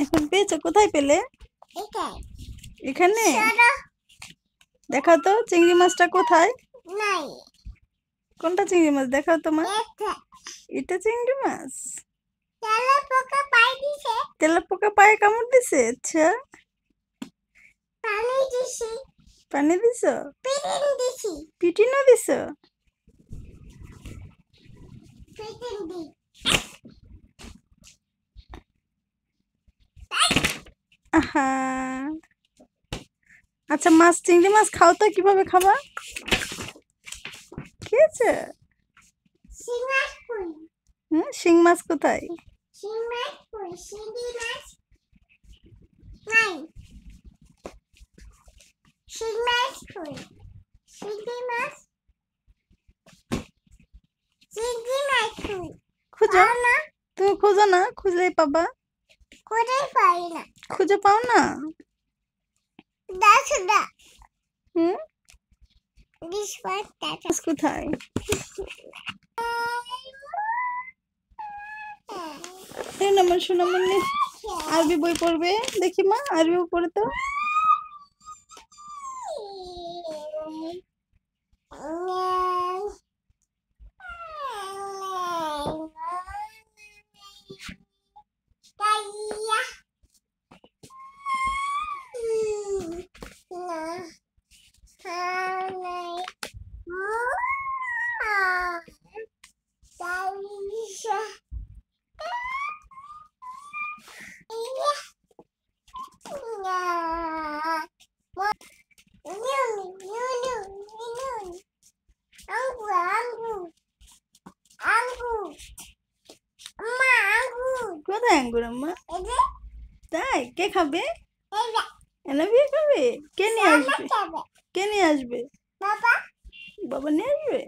এখন পেয়েছো? কোথায় পেলে? এখানে। দেখাও তো চিংড়ি মাছটা কোথায়? কোনটা চিংড়ি মাছ দেখাও তোমার? এটা চিংড়ি মাছ। তেলাপোকা পায়ে কামড় দিছে? আচ্ছা, পানি দিছো? পিটিনও দিছো? আহা, আচ্ছা মাছ, চিংড়ি মাছ খাও তো, কিভাবে খাবা? খেয়েছে? শিং মাছ কোথায়? খুঁজো, তুমি খুঁজো না, খুঁজলেই পাবা। খুঁজে পাও না? কোথায়? আমার সোনামণি আরবি বই পড়বে, দেখি মা আরবি পড়ে তো। কোথায় আঙ্গুর আম্মা? তাই? কে খাবে? এনাবিয়া খাবে? কে নিয়ে আসবে? কে নিয়ে আসবে? বাবা নিয়ে আসবে?